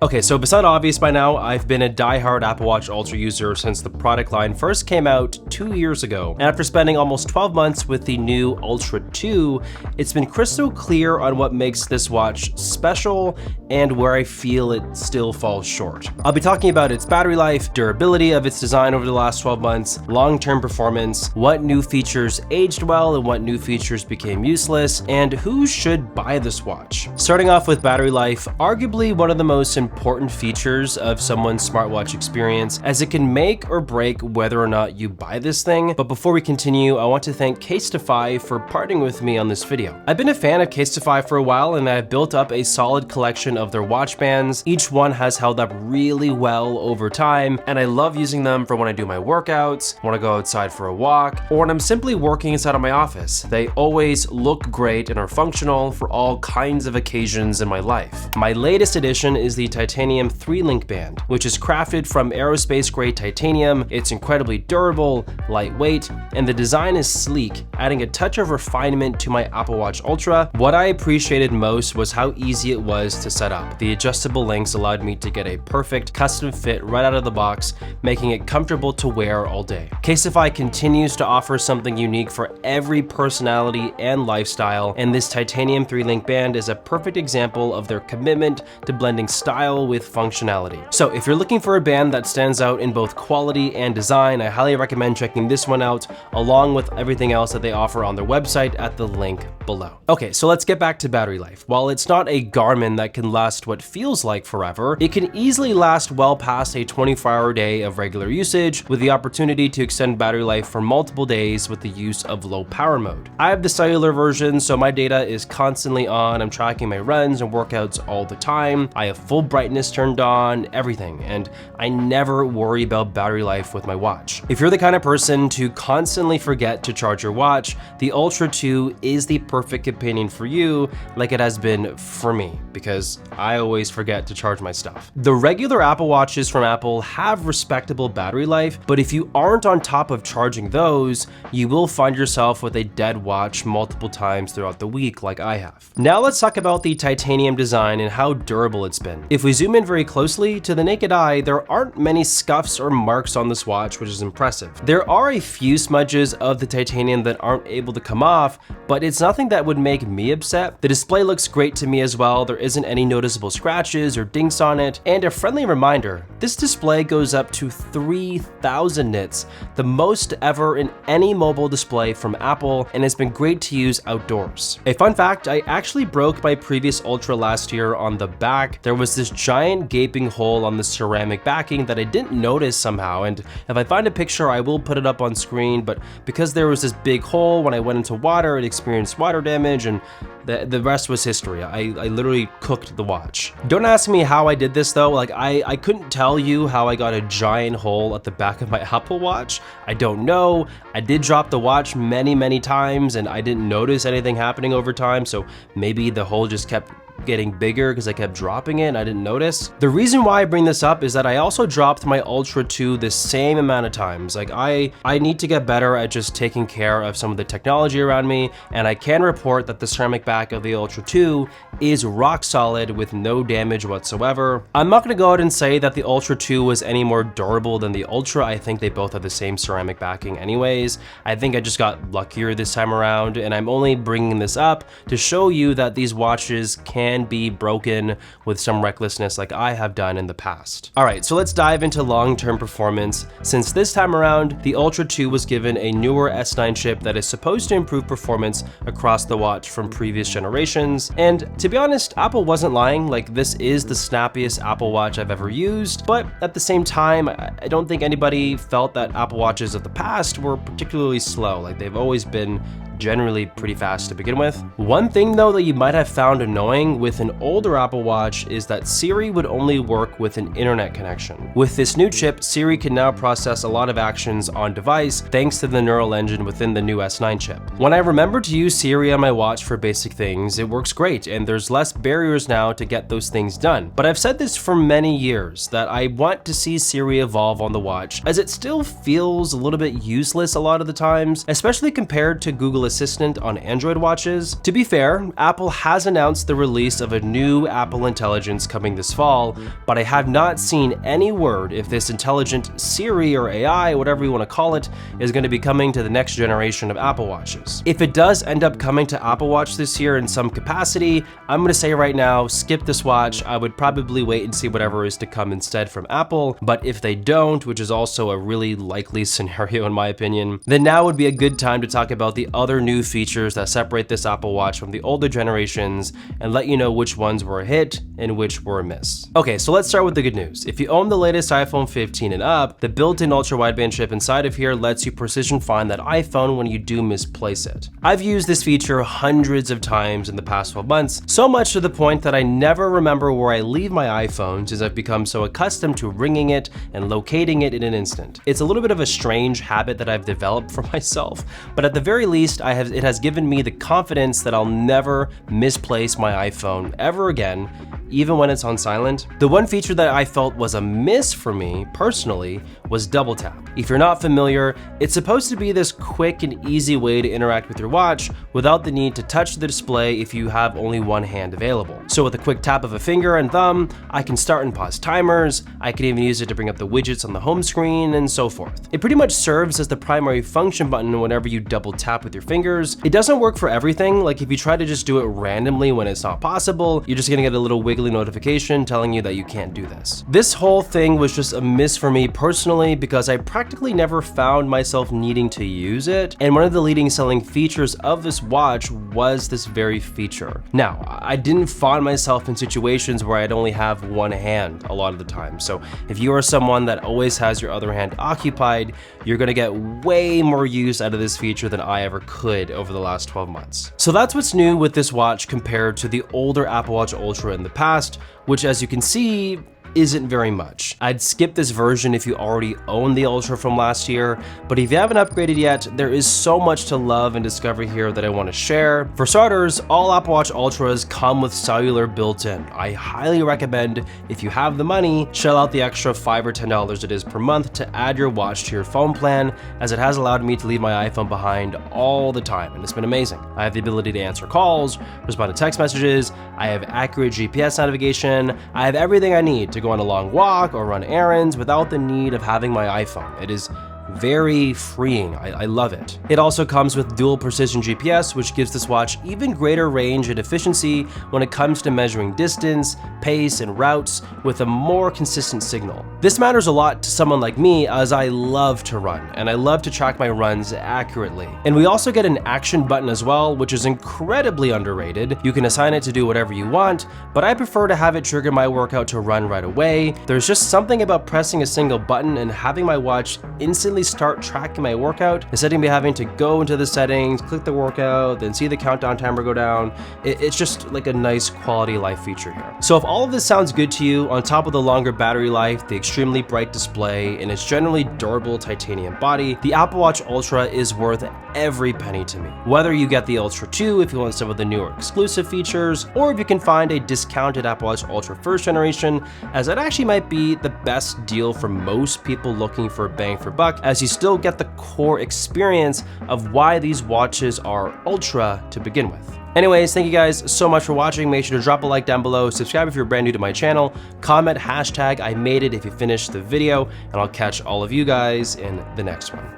Okay, so beside obvious by now, I've been a die-hard Apple Watch Ultra user since the product line first came out 2 years ago. And after spending almost 12 months with the new Ultra 2, it's been crystal clear on what makes this watch special and where I feel it still falls short. I'll be talking about its battery life, durability of its design over the last 12 months, long-term performance, what new features aged well and what new features became useless, and who should buy this watch. Starting off with battery life, arguably one of the most important features of someone's smartwatch experience, as it can make or break whether or not you buy this thing. But before we continue, I want to thank Casetify for partnering with me on this video. I've been a fan of Casetify for a while, and I've built up a solid collection of their watch bands. Each one has held up really well over time, and I love using them for when I do my workouts, when I go outside for a walk, or when I'm simply working inside of my office. They always look great and are functional for all kinds of occasions in my life. My latest addition is the titanium 3-link band, which is crafted from aerospace grade titanium. It's incredibly durable, lightweight, and the design is sleek, adding a touch of refinement to my Apple Watch Ultra. What I appreciated most was how easy it was to set up. The adjustable links allowed me to get a perfect custom fit right out of the box, making it comfortable to wear all day. Casetify continues to offer something unique for every personality and lifestyle, and this titanium 3-link band is a perfect example of their commitment to blending style with functionality. So if you're looking for a band that stands out in both quality and design, I highly recommend checking this one out, along with everything else that they offer on their website at the link below. Okay, so let's get back to battery life. While it's not a Garmin that can last what feels like forever, it can easily last well past a 24-hour day of regular usage, with the opportunity to extend battery life for multiple days with the use of low power mode. I have the cellular version, so my data is constantly on. I'm tracking my runs and workouts all the time. I have full brightness turned on, everything, and I never worry about battery life with my watch. If you're the kind of person to constantly forget to charge your watch, the Ultra 2 is the perfect companion for you, like it has been for me, because I always forget to charge my stuff. The regular Apple Watches from Apple have respectable battery life, but if you aren't on top of charging those, you will find yourself with a dead watch multiple times throughout the week like I have. Now let's talk about the titanium design and how durable it's been. If we zoom in very closely, to the naked eye, there aren't many scuffs or marks on this watch, which is impressive. There are a few smudges of the titanium that aren't able to come off, but it's nothing that would make me upset. The display looks great to me as well. There isn't any noticeable scratches or dinks on it. And a friendly reminder, this display goes up to 3,000 nits, the most ever in any mobile display from Apple, and it's been great to use outdoors. A fun fact, I actually broke my previous Ultra last year on the back. There was this giant gaping hole on the ceramic backing that I didn't notice somehow, and if I find a picture I will put it up on screen, but because there was this big hole when I went into water, it experienced water damage, and the rest was history. I literally cooked the watch. Don't ask me how I did this though. Like I couldn't tell you how I got a giant hole at the back of my Apple Watch. I don't know. I did drop the watch many times and I didn't notice anything happening over time, so maybe the hole just kept getting bigger because I kept dropping it and I didn't notice. The reason why I bring this up is that I also dropped my Ultra 2 the same amount of times. Like I need to get better at just taking care of some of the technology around me, and I can report that the ceramic back of the Ultra 2 is rock solid with no damage whatsoever. I'm not going to go out and say that the Ultra 2 was any more durable than the Ultra. I think they both have the same ceramic backing anyways. I think I just got luckier this time around, and I'm only bringing this up to show you that these watches can be broken with some recklessness like I have done in the past. Alright, so let's dive into long-term performance. Since this time around, the Ultra 2 was given a newer S9 chip that is supposed to improve performance across the watch from previous generations, and to be honest, Apple wasn't lying. Like, this is the snappiest Apple Watch I've ever used, but at the same time, I don't think anybody felt that Apple Watches of the past were particularly slow. Like, they've always been generally pretty fast to begin with. One thing though that you might have found annoying with an older Apple Watch is that Siri would only work with an internet connection. With this new chip, Siri can now process a lot of actions on device thanks to the neural engine within the new S9 chip. When I remember to use Siri on my watch for basic things, it works great, and there's less barriers now to get those things done. But I've said this for many years, that I want to see Siri evolve on the watch, as it still feels a little bit useless a lot of the times, especially compared to Google Assistant on Android watches. To be fair, Apple has announced the release of a new Apple Intelligence coming this fall, but I have not seen any word if this intelligent Siri or AI, whatever you want to call it, is going to be coming to the next generation of Apple Watches. If it does end up coming to Apple Watch this year in some capacity, I'm going to say right now, skip this watch. I would probably wait and see whatever is to come instead from Apple, but if they don't, which is also a really likely scenario in my opinion, then now would be a good time to talk about the other new features that separate this Apple Watch from the older generations and let you know which ones were a hit and which were a miss. Okay, so let's start with the good news. If you own the latest iPhone 15 and up, the built-in ultra-wideband chip inside of here lets you precision find that iPhone when you do misplace it. I've used this feature hundreds of times in the past 12 months, so much to the point that I never remember where I leave my iPhone since I've become so accustomed to ringing it and locating it in an instant. It's a little bit of a strange habit that I've developed for myself, but at the very least, it has given me the confidence that I'll never misplace my iPhone ever again, even when it's on silent. The one feature that I felt was a miss for me personally was double tap. If you're not familiar, it's supposed to be this quick and easy way to interact with your watch without the need to touch the display if you have only one hand available. So with a quick tap of a finger and thumb, I can start and pause timers, I can even use it to bring up the widgets on the home screen and so forth. It pretty much serves as the primary function button whenever you double tap with your fingers. It doesn't work for everything, like if you try to just do it randomly when it's not possible, you're just gonna get a little wiggly notification telling you that you can't do this. This whole thing was just a miss for me personally because I practically never found myself needing to use it, and one of the leading selling features of this watch was this very feature. Now, I didn't find myself in situations where I'd only have one hand a lot of the time, so if you are someone that always has your other hand occupied, you're gonna get way more use out of this feature than I ever could over the last 12 months. So that's what's new with this watch compared to the older Apple Watch Ultra in the past, which as you can see, isn't very much. I'd skip this version if you already own the Ultra from last year, but if you haven't upgraded yet, there is so much to love and discover here that I want to share. For starters, all Apple Watch Ultras come with cellular built in. I highly recommend, if you have the money, shell out the extra $5 or $10 it is per month to add your watch to your phone plan, as it has allowed me to leave my iPhone behind all the time, and it's been amazing. I have the ability to answer calls, respond to text messages, I have accurate GPS navigation, I have everything I need to go on a long walk or run errands without the need of having my iPhone. It is very freeing. I love it. It also comes with dual precision GPS, which gives this watch even greater range and efficiency when it comes to measuring distance, pace, and routes with a more consistent signal. This matters a lot to someone like me, as I love to run, and I love to track my runs accurately. And we also get an action button as well, which is incredibly underrated. You can assign it to do whatever you want, but I prefer to have it trigger my workout to run right away. There's just something about pressing a single button and having my watch instantly start tracking my workout instead of me having to go into the settings, click the workout, then see the countdown timer go down. It's just like a nice quality of life feature here. So if all of this sounds good to you, on top of the longer battery life, the extremely bright display, and its generally durable titanium body, the Apple Watch Ultra is worth every penny to me. Whether you get the Ultra 2 if you want some of the newer exclusive features, or if you can find a discounted Apple Watch Ultra first generation, as that actually might be the best deal for most people looking for a bang for buck, as you still get the core experience of why these watches are Ultra to begin with. Anyways, thank you guys so much for watching. Make sure to drop a like down below, subscribe if you're brand new to my channel, comment hashtag I made it if you finished the video, and I'll catch all of you guys in the next one.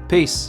Peace.